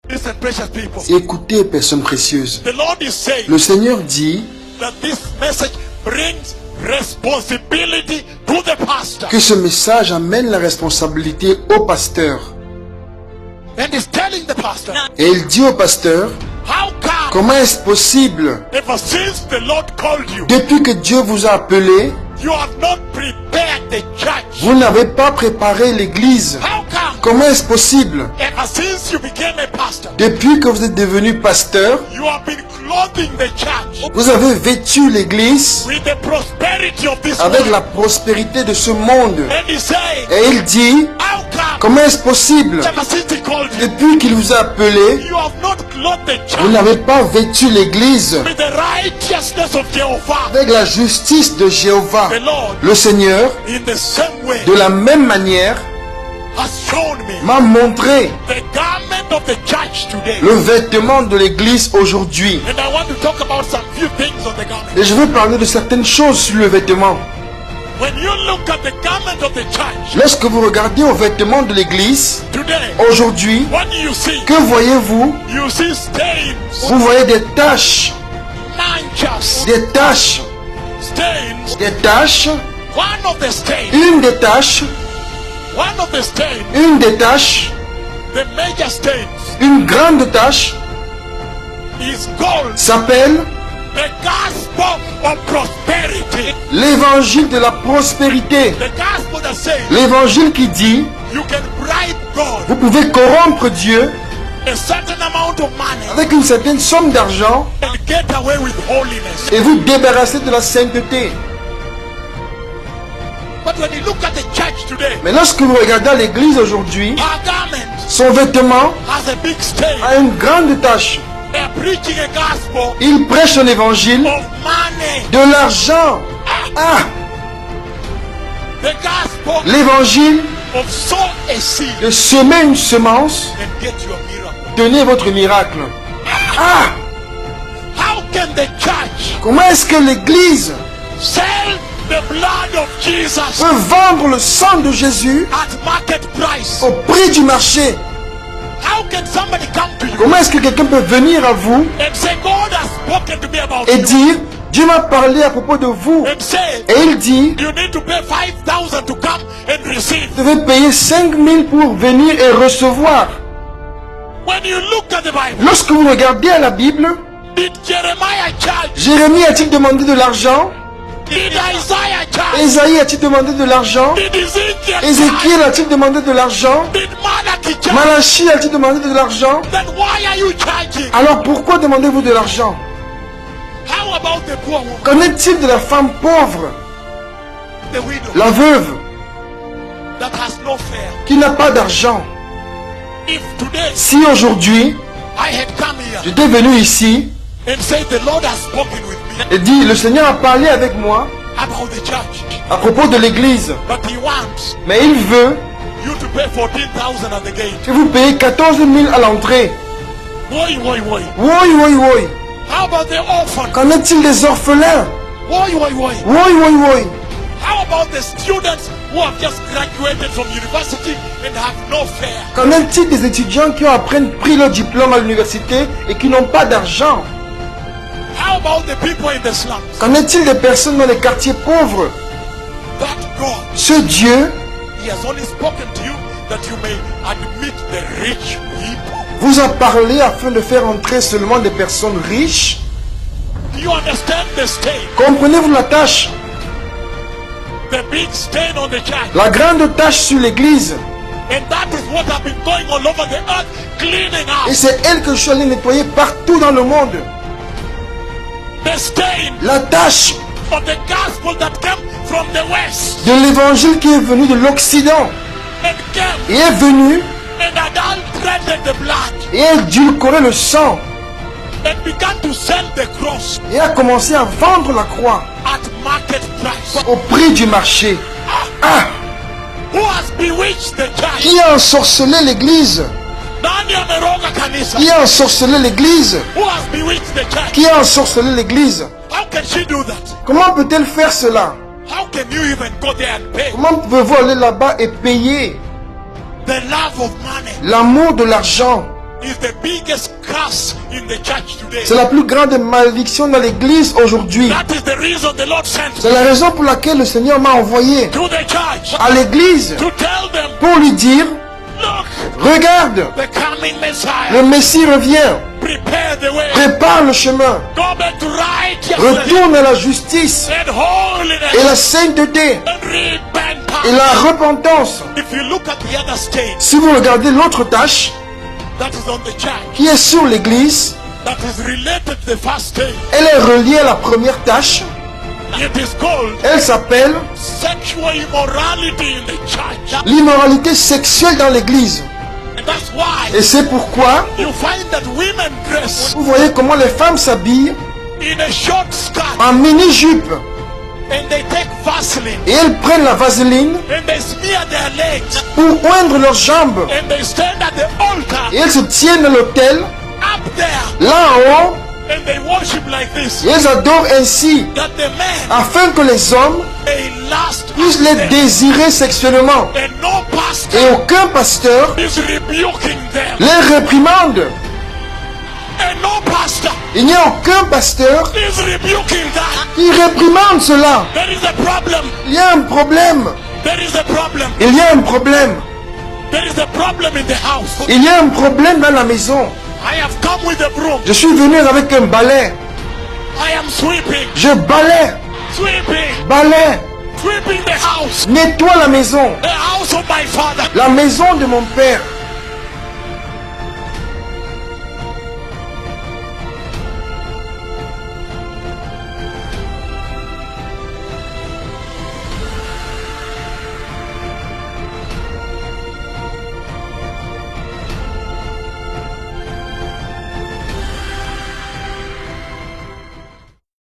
Listen, precious people. Écoutez, personnes précieuses. The Lord is saying Le Seigneur dit that this message brings responsibility to the pastor. que ce message amène la responsabilité au pasteur. And he's telling the pastor, Et il dit au pasteur, how come comment est-ce possible, ever since the Lord called you, depuis que Dieu vous a appelé, you have not prepared the church? vous n'avez pas préparé l'église? How come Comment est-ce possible, ever since you became a pastor, depuis que vous êtes devenu pasteur, you have been clothing the church vous avez vêtu l'église with the prosperity of this avec world? la prospérité de ce monde? And he's saying, Et il dit, how come comment est-ce possible, ever since he called you, depuis qu'il vous a appelé, you have not clothed the vous church n'avez pas vêtu l'église with the righteousness of Jehovah? avec la justice de Jéhovah? The Lord, Le Seigneur, in the same way, de la même manière, has shown me m'a montré the garment of the church today. le vêtement de l'église aujourd'hui. And I want to talk about some few things on the garment. Et je veux parler de certaines choses sur le vêtement. When you look at the garment of the church Lorsque vous regardez au vêtement de l'église today, aujourd'hui, what do you see? que voyez-vous? You see stains, Vous voyez des taches, manchas, des taches, stains. des taches, One of the stains, une des taches, one of the stains, une des taches, the major stains une grande tache is called s'appelle the gospel of prosperity. l'évangile de la prospérité. The gospel that says L'évangile qui dit, you can bribe God vous pouvez corrompre Dieu a certain amount of money avec une certaine somme d'argent and get away with holiness. et vous débarrasser de la sainteté. But when you look at the church today, Mais lorsque vous regardez l'église aujourd'hui, our garment son vêtement has a big stain. a une grande tache. They're preaching a gospel Il prêche un évangile of money. de l'argent. Ah, The gospel l'évangile of sow a seed de semer une semence, and get your miracle. tenez votre miracle. Ah, How can the church comment est-ce que l'église sell the blood of Jesus peut vendre le sang de Jésus at market price? au prix du marché? How can somebody come to you Comment est-ce que quelqu'un peut venir à vous and say, God has spoken to me about et you, dire, Dieu m'a parlé à propos de vous, and say, et il dit, you need to pay 5,000 to come and receive? vous devez payer 5 000 pour venir et recevoir. When you look at the Bible, Lorsque vous regardez à la Bible, did Jeremiah charge? Jérémie a-t-il demandé de l'argent? Did Isaiah charge? Ésaïe a-t-il demandé de l'argent? Did Ezekiel charge? Ézéchiel a-t-il demandé de l'argent? Did Malachi charge? Malachie a-t-il demandé de l'argent? Then why are you charging? Alors pourquoi demandez-vous de l'argent? How about the poor woman, Qu'en est-il de la femme pauvre, the widow la veuve, that has no fare? qui n'a pas d'argent? If today Si aujourd'hui, I had come here j'étais venu ici and said the Lord has spoken with me et dit, le Seigneur a parlé avec moi about the church, à propos de l'église, but He wants mais il veut you to pay 14,000 at the gate. que vous payez 14 000 à l'entrée. Woi, woi, woi. Oui, oui, oui. How about the orphan? Qu'en est-il des orphelins? Woi, woi, woi. Oui, oui, oui. How about the students who have just graduated from university and have no fare? Qu'en est-il des étudiants qui ont après pris leur diplôme à l'université et qui n'ont pas d'argent? How about the people in the slums? Qu'en est-il des personnes dans les quartiers pauvres? That God, Ce Dieu He has only spoken to you that you may admit the rich people. vous a parlé afin de faire entrer seulement des personnes riches. Do you understand the stain? Comprenez-vous la tâche? The big stain on the church. La grande tâche sur l'église. And that is what have been going all over the earth, cleaning Et up c'est elle que je suis allé nettoyer partout dans le monde. the stain La tâche of the gospel that came from the west de l'évangile qui est venu de l'Occident and came et est venu and adulterated the blood et a édulcoré le sang and began to sell the cross et a commencé à vendre la croix at market price. au prix du marché. Ah, Who has bewitched the church? qui a ensorcelé l'église? Nani ameroga kanisa? Qui a ensorcelé l'église? Who has bewitched the church? Qui a ensorcelé l'église? How can she do that? Comment peut-elle faire cela? How can you even go there and pay? Comment pouvez-vous aller là-bas et payer? The love of money L'amour de l'argent is the biggest curse in the church today. C'est la plus grande malédiction dans l'église aujourd'hui. That is the reason the Lord sent C'est la raison pour laquelle le Seigneur m'a envoyé to the church à l'église to tell them, pour lui dire, look, regarde, the coming Messiah, le Messie revient. prepare the way. Prépare le chemin. Go back to righteousness Retourne à la justice and holiness et la sainteté and repentance. et la repentance. If you look at the other state Si vous regardez l'autre tâche that is on the church, qui est sur l'église, that is related to the first state, elle est reliée à la première tâche. it is called Elle s'appelle sexual immorality in the church. l'immoralité sexuelle dans l'église. And that's why Et c'est pourquoi you find that women dress vous voyez comment les femmes s'habillent in a short skirt en mini-jupe and they take Vaseline et elles prennent la vaseline and they smear their legs pour oindre leurs jambes and they stand at the altar et elles se tiennent à l'autel up there là en haut and they worship like this, et elles adorent ainsi that the men afin que les hommes may lust puissent after les them. désirer sexuellement. And no pastor Et aucun pasteur is rebuking them. les réprimande. And no pastor Il n'y a aucun pasteur is rebuking that. qui réprimande cela. There is a problem. Il y a un problème. There is a problem. Il y a un problème. There is a problem in the house. Il y a un problème dans la maison. I have come with a broom. Je suis venu avec un balai. I am sweeping. Je balai, balai, Sweeping the house. nettoie la maison. The house of my father. La maison de mon père.